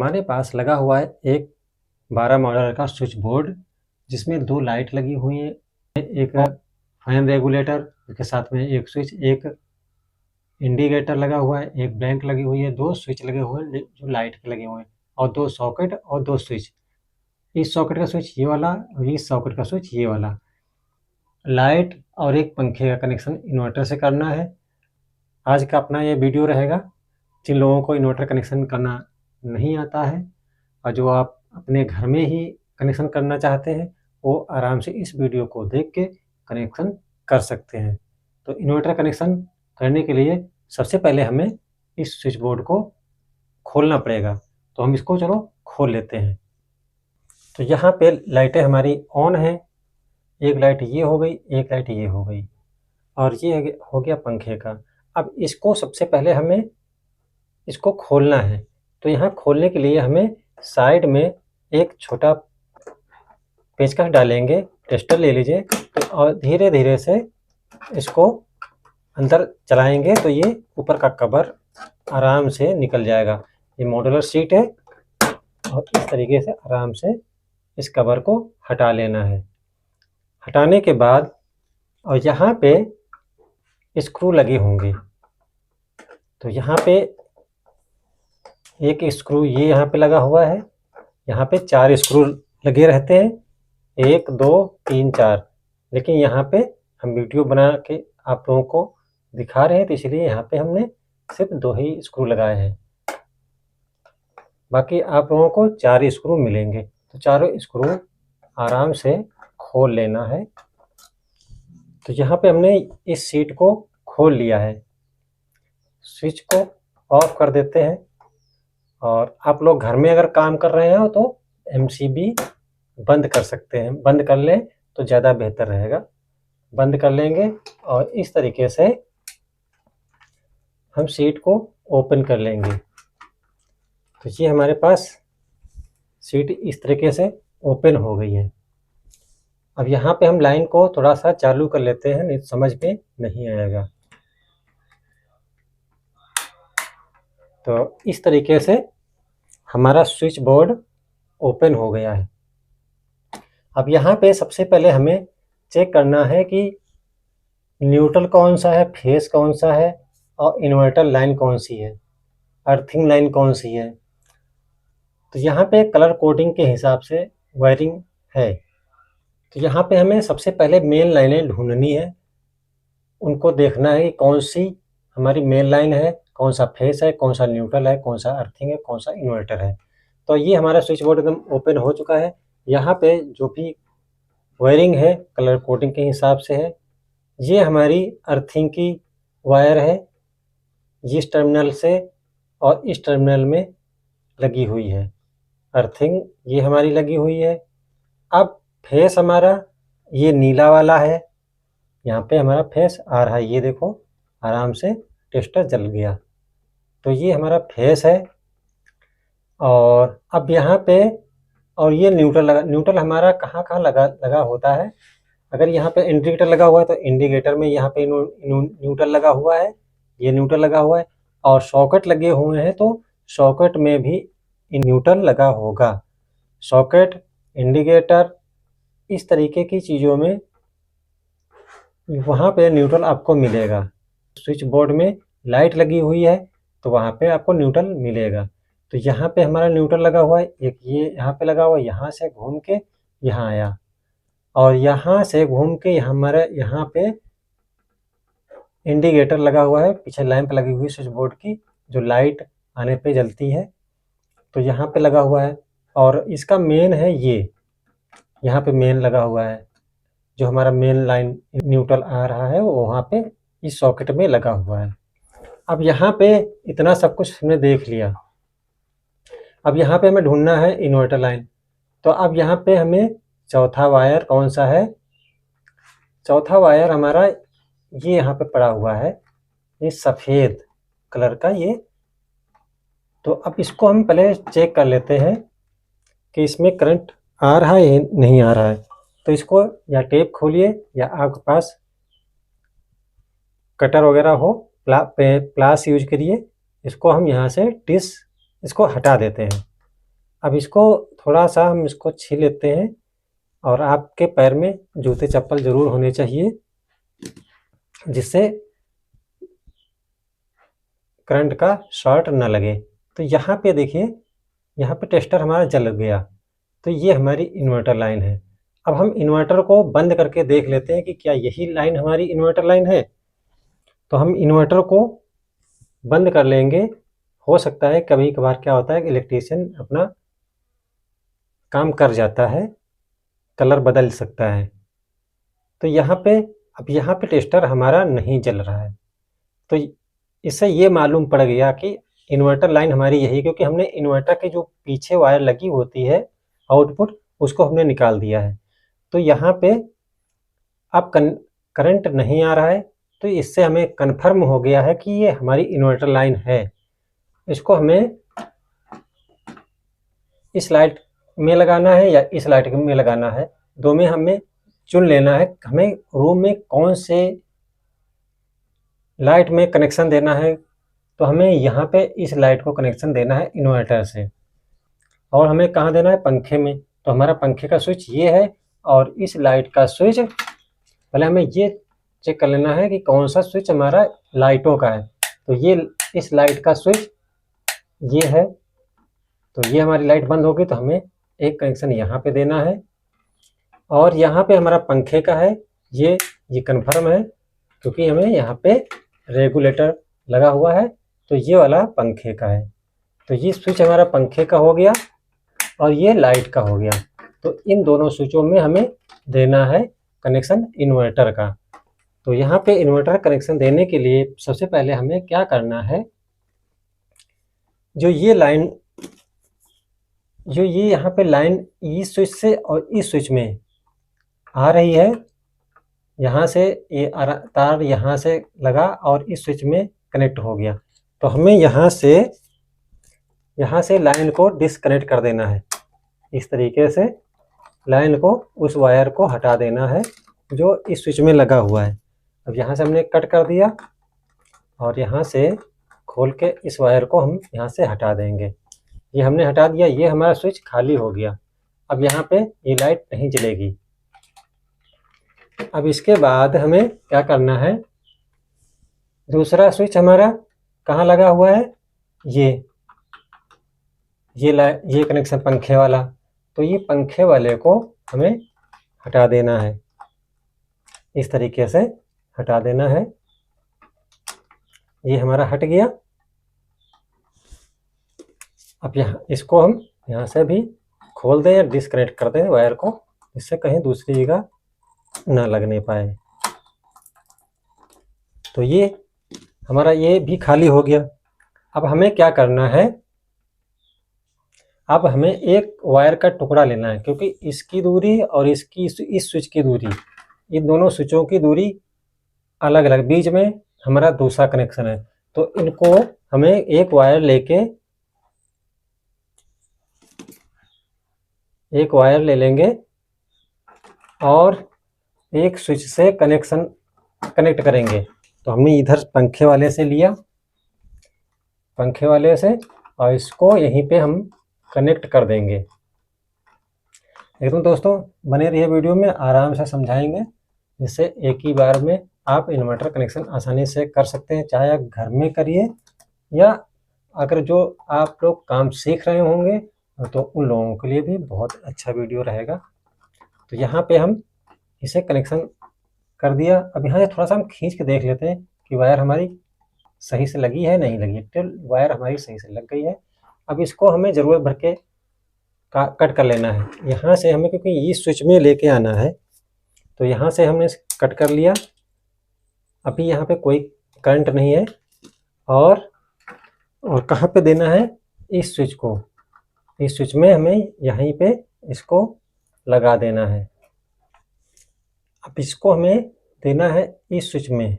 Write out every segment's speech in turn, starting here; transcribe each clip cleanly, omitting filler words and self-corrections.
हमारे पास लगा हुआ है एक 12 मॉडल का स्विच बोर्ड, जिसमें 2 लाइट लगी हुई है, एक फैन रेगुलेटर के साथ में एक स्विच, एक इंडिकेटर लगा हुआ है, एक ब्लैंक लगी हुई है, 2 स्विच लगे हुए हैं जो लाइट के लगे हुए हैं, और 2 सॉकेट और 2 स्विच। इस सॉकेट का स्विच ये वाला और इस सॉकेट का स्विच ये वाला। लाइट और एक पंखे का कनेक्शन इन्वर्टर से करना है। आज का अपना ये वीडियो रहेगा जिन लोगों को इन्वर्टर कनेक्शन करना नहीं आता है और जो आप अपने घर में ही कनेक्शन करना चाहते हैं, वो आराम से इस वीडियो को देख के कनेक्शन कर सकते हैं। तो इन्वर्टर कनेक्शन करने के लिए सबसे पहले हमें इस स्विच बोर्ड को खोलना पड़ेगा। तो हम इसको चलो खोल लेते हैं। तो यहाँ पे लाइटें हमारी ऑन हैं। एक लाइट ये हो गई, एक लाइट ये हो गई, और ये हो गया पंखे का। अब इसको सबसे पहले हमें इसको खोलना है। तो यहाँ खोलने के लिए हमें साइड में एक छोटा पेचकस डालेंगे, टेस्टर ले लीजिए, तो और धीरे धीरे से इसको अंदर चलाएंगे तो ये ऊपर का कवर आराम से निकल जाएगा। ये मॉड्यूलर सीट है और इस तरीके से आराम से इस कवर को हटा लेना है। हटाने के बाद और यहाँ पे स्क्रू लगे होंगे, तो यहाँ पे एक स्क्रू ये यहाँ पे लगा हुआ है। यहाँ पे 4 स्क्रू लगे रहते हैं, 1 2 3 4, लेकिन यहाँ पे हम वीडियो बना के आप लोगों को दिखा रहे हैं तो इसलिए यहाँ पे हमने सिर्फ 2 ही स्क्रू लगाए हैं। बाकी आप लोगों को 4 स्क्रू मिलेंगे। तो चारों स्क्रू आराम से खोल लेना है। तो यहाँ पे हमने इस सीट को खोल लिया है। स्विच को ऑफ कर देते हैं, और आप लोग घर में अगर काम कर रहे हो तो एमसीबी बंद कर सकते हैं। बंद कर लें तो ज़्यादा बेहतर रहेगा। बंद कर लेंगे और इस तरीके से हम सीट को ओपन कर लेंगे। तो ये हमारे पास सीट इस तरीके से ओपन हो गई है। अब यहाँ पे हम लाइन को थोड़ा सा चालू कर लेते हैं, नहीं तो समझ में नहीं आएगा। तो इस तरीके से हमारा स्विच बोर्ड ओपन हो गया है। अब यहाँ पे सबसे पहले हमें चेक करना है कि न्यूट्रल कौन सा है, फेस कौन सा है, और इन्वर्टर लाइन कौन सी है, अर्थिंग लाइन कौन सी है। तो यहाँ पे कलर कोडिंग के हिसाब से वायरिंग है। तो यहाँ पे हमें सबसे पहले मेन लाइनें ढूंढनी है। उनको देखना है कि कौन सी हमारी मेन लाइन है, कौन सा फेस है, कौन सा न्यूट्रल है, कौन सा अर्थिंग है, कौन सा इन्वर्टर है। तो ये हमारा स्विच बोर्ड एकदम ओपन हो चुका है। यहाँ पे जो भी वायरिंग है कलर कोडिंग के हिसाब से है। ये हमारी अर्थिंग की वायर है, जिस टर्मिनल से और इस टर्मिनल में लगी हुई है अर्थिंग, ये हमारी लगी हुई है। अब फेस हमारा ये नीला वाला है, यहाँ पे हमारा फेस आ रहा है, ये देखो आराम से टेस्टर जल गया। तो ये हमारा फेस है। और अब यहाँ पे और ये न्यूट्रल लगा। न्यूट्रल हमारा कहाँ कहाँ लगा होता है। अगर यहाँ पे इंडिकेटर लगा हुआ है तो इंडिकेटर में यहाँ पे न्यूट्रल लगा हुआ है, ये न्यूट्रल लगा हुआ है। और सॉकेट लगे हुए हैं तो सॉकेट में भी न्यूट्रल लगा होगा। सॉकेट, इंडिकेटर, इस तरीके की चीज़ों में वहाँ पे न्यूट्रल आपको मिलेगा। स्विच बोर्ड में लाइट लगी हुई है तो वहाँ पे आपको न्यूट्रल मिलेगा। तो यहाँ पे हमारा न्यूट्रल लगा हुआ है, एक ये यहाँ पे लगा हुआ है, यहाँ से घूम के यहाँ आया, और यहाँ से घूम के हमारे यहाँ पे इंडिकेटर लगा हुआ है, पीछे लैंप लगी हुई स्विच बोर्ड की जो लाइट आने पे जलती है, तो यहाँ पे लगा हुआ है। और इसका मेन है ये, यहाँ पे मेन लगा हुआ है, जो हमारा मेन लाइन न्यूट्रल आ रहा है वो वहाँ पे इस सॉकेट में लगा हुआ है। अब यहाँ पे इतना सब कुछ हमने देख लिया। अब यहाँ पे हमें ढूंढना है इन्वर्टर लाइन। तो अब यहाँ पे हमें चौथा वायर कौन सा है। चौथा वायर हमारा ये यहाँ पे पड़ा हुआ है, ये सफ़ेद कलर का ये। तो अब इसको हम पहले चेक कर लेते हैं कि इसमें करंट आ रहा है या नहीं आ रहा है। तो इसको या टेप खोलिए या आपके पास कटर वगैरह हो, प्लास यूज करिए। इसको हम यहाँ से इसको हटा देते हैं। अब इसको थोड़ा सा हम इसको छील लेते हैं, और आपके पैर में जूते चप्पल ज़रूर होने चाहिए जिससे करंट का शॉर्ट न लगे। तो यहाँ पे देखिए, यहाँ पे टेस्टर हमारा जल गया, तो ये हमारी इन्वर्टर लाइन है। अब हम इन्वर्टर को बंद करके देख लेते हैं कि क्या यही लाइन हमारी इन्वर्टर लाइन है। तो हम इन्वर्टर को बंद कर लेंगे। हो सकता है कभी कभार क्या होता है कि इलेक्ट्रीशियन अपना काम कर जाता है, कलर बदल सकता है। तो यहाँ पे अब यहाँ पे टेस्टर हमारा नहीं जल रहा है, तो इससे ये मालूम पड़ गया कि इन्वर्टर लाइन हमारी यही, क्योंकि हमने इन्वर्टर के जो पीछे वायर लगी होती है आउटपुट, उसको हमने निकाल दिया है। तो यहाँ पे अब करंट नहीं आ रहा है, तो इससे हमें कन्फर्म हो गया है कि ये हमारी इन्वर्टर लाइन है। इसको हमें इस लाइट में लगाना है या इस लाइट में लगाना है, दो में हमें चुन लेना है हमें रूम में कौन से लाइट में कनेक्शन देना है। तो हमें यहाँ पे इस लाइट को कनेक्शन देना है इन्वर्टर से, और हमें कहाँ देना है, पंखे में। तो हमारा पंखे का स्विच ये है, और इस लाइट का स्विच पहले हमें ये चेक कर लेना है कि कौन सा स्विच हमारा लाइटों का है। तो ये इस लाइट का स्विच ये है, तो ये हमारी लाइट बंद होगी, तो हमें एक कनेक्शन यहाँ पे देना है, और यहाँ पे हमारा पंखे का है, ये कन्फर्म है क्योंकि हमें यहाँ पे रेगुलेटर लगा हुआ है, तो ये वाला पंखे का है। तो ये स्विच हमारा पंखे का हो गया और ये लाइट का हो गया। तो इन दोनों स्विचों में हमें देना है कनेक्शन इन्वर्टर का। तो यहाँ पे इन्वर्टर कनेक्शन देने के लिए सबसे पहले हमें क्या करना है, जो ये यहाँ पे लाइन इस स्विच से और इस स्विच में आ रही है, यहाँ से ये तार यहाँ से लगा और इस स्विच में कनेक्ट हो गया। तो हमें यहाँ से लाइन को डिस्कनेक्ट कर देना है। इस तरीके से लाइन को, उस वायर को हटा देना है जो इस स्विच में लगा हुआ है। अब यहाँ से हमने कट कर दिया, और यहाँ से खोल के इस वायर को हम यहाँ से हटा देंगे। ये हमने हटा दिया, ये हमारा स्विच खाली हो गया। अब यहाँ पे ये लाइट नहीं जलेगी। अब इसके बाद हमें क्या करना है, दूसरा स्विच हमारा कहाँ लगा हुआ है, ये कनेक्शन पंखे वाला। तो ये पंखे वाले को हमें हटा देना है, इस तरीके से हटा देना है। ये हमारा हट गया। अब इसको हम यहाँ से भी खोल दें या डिस्कनेक्ट कर दें वायर को, इससे कहीं दूसरी जगह ना लगने पाए। तो ये हमारा ये भी खाली हो गया। अब हमें क्या करना है, अब हमें एक वायर का टुकड़ा लेना है, क्योंकि इसकी दूरी और इसकी इस स्विच की दूरी, इन दोनों स्विचों की दूरी अलग अलग, बीच में हमारा दूसरा कनेक्शन है। तो इनको हमें एक वायर ले लेंगे और एक स्विच से कनेक्ट करेंगे। तो हमने इधर पंखे वाले से लिया, पंखे वाले से, और इसको यहीं पे हम कनेक्ट कर देंगे। एकदम दोस्तों बने रहिए वीडियो में, आराम से समझाएंगे, जिससे एक ही बार में आप इन्वर्टर कनेक्शन आसानी से कर सकते हैं। चाहे आप घर में करिए, या अगर जो आप लोग काम सीख रहे होंगे तो उन लोगों के लिए भी बहुत अच्छा वीडियो रहेगा। तो यहाँ पे हम इसे कनेक्शन कर दिया। अब यहाँ से थोड़ा सा हम खींच के देख लेते हैं कि वायर हमारी सही से लगी है नहीं लगी। टिल वायर हमारी सही से लग गई है। अब इसको हमें ज़रूरत भर के कट कर लेना है। यहाँ से हमें, क्योंकि ये स्विच में लेके आना है, तो यहाँ से हमने कट कर लिया। अभी यहाँ पे कोई करंट नहीं है, और कहाँ पे देना है, इस स्विच को, इस स्विच में हमें यहीं पे इसको लगा देना है। अब इसको हमें देना है इस स्विच में,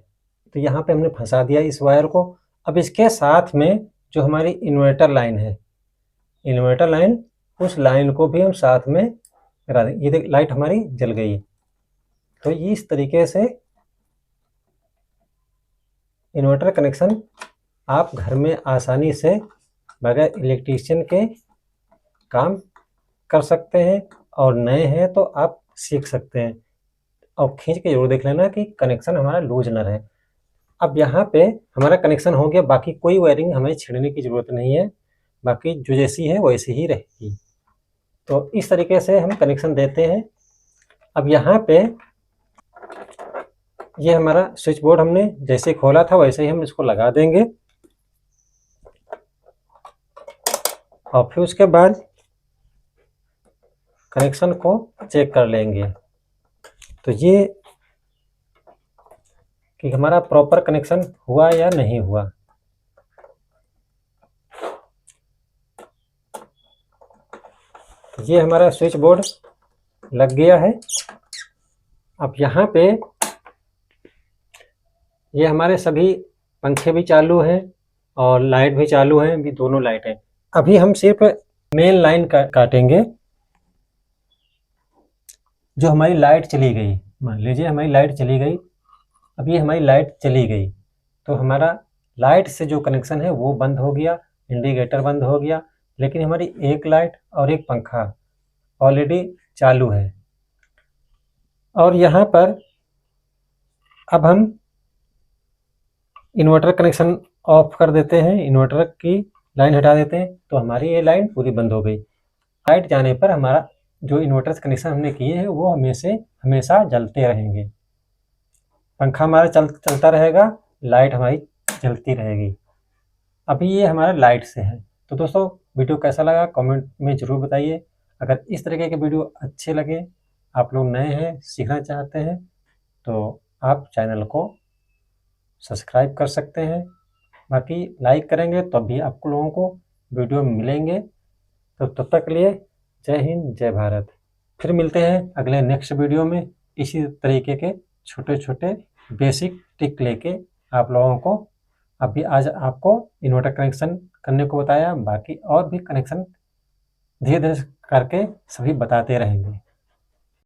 तो यहाँ पे हमने फंसा दिया इस वायर को। अब इसके साथ में जो हमारी इन्वर्टर लाइन है, इन्वर्टर लाइन, उस लाइन को भी हम साथ में लगा दें। ये लाइट हमारी जल गई। तो इस तरीके से इन्वर्टर कनेक्शन आप घर में आसानी से बगैर इलेक्ट्रीशियन के काम कर सकते हैं, और नए हैं तो आप सीख सकते हैं। और खींच के जरूर देख लेना कि कनेक्शन हमारा लूज ना रहे। अब यहाँ पे हमारा कनेक्शन हो गया, बाकी कोई वायरिंग हमें छेड़ने की ज़रूरत नहीं है, बाकी जो जैसी है वैसी ही रहेगी। तो इस तरीके से हम कनेक्शन देते हैं। अब यहाँ पे ये हमारा स्विच बोर्ड हमने जैसे खोला था वैसे ही हम इसको लगा देंगे, और फिर उसके बाद कनेक्शन को चेक कर लेंगे। तो ये कि हमारा प्रॉपर कनेक्शन हुआ या नहीं हुआ। ये हमारा स्विच बोर्ड लग गया है। अब यहाँ पे ये हमारे सभी पंखे भी चालू हैं और लाइट भी चालू हैं, अभी दोनों लाइट हैं। अभी हम सिर्फ मेन लाइन काटेंगे। जो हमारी लाइट चली गई, मान लीजिए हमारी लाइट चली गई, अब ये हमारी लाइट चली गई तो हमारा लाइट से जो कनेक्शन है वो बंद हो गया, इंडिकेटर बंद हो गया, लेकिन हमारी एक लाइट और एक पंखा ऑलरेडी चालू है। और यहाँ पर अब हम इन्वर्टर कनेक्शन ऑफ कर देते हैं, इन्वर्टर की लाइन हटा देते हैं, तो हमारी ये लाइन पूरी बंद हो गई। लाइट जाने पर हमारा जो इन्वर्टर कनेक्शन हमने किए हैं वो हमेशा जलते रहेंगे। पंखा हमारा चलता रहेगा, लाइट हमारी जलती रहेगी। अभी ये हमारा लाइट से है। तो दोस्तों वीडियो कैसा लगा कमेंट में ज़रूर बताइए। अगर इस तरीके के वीडियो अच्छे लगे, आप लोग नए हैं सीखना चाहते हैं, तो आप चैनल को सब्सक्राइब कर सकते हैं। बाकी लाइक करेंगे तो भी आप लोगों को वीडियो मिलेंगे। तो तब तक के लिए जय हिंद जय भारत। फिर मिलते हैं अगले नेक्स्ट वीडियो में इसी तरीके के छोटे छोटे बेसिक टिप लेके आप लोगों को। अभी आज आपको इन्वर्टर कनेक्शन करने को बताया, बाकी और भी कनेक्शन धीरे धीरे करके सभी बताते रहेंगे।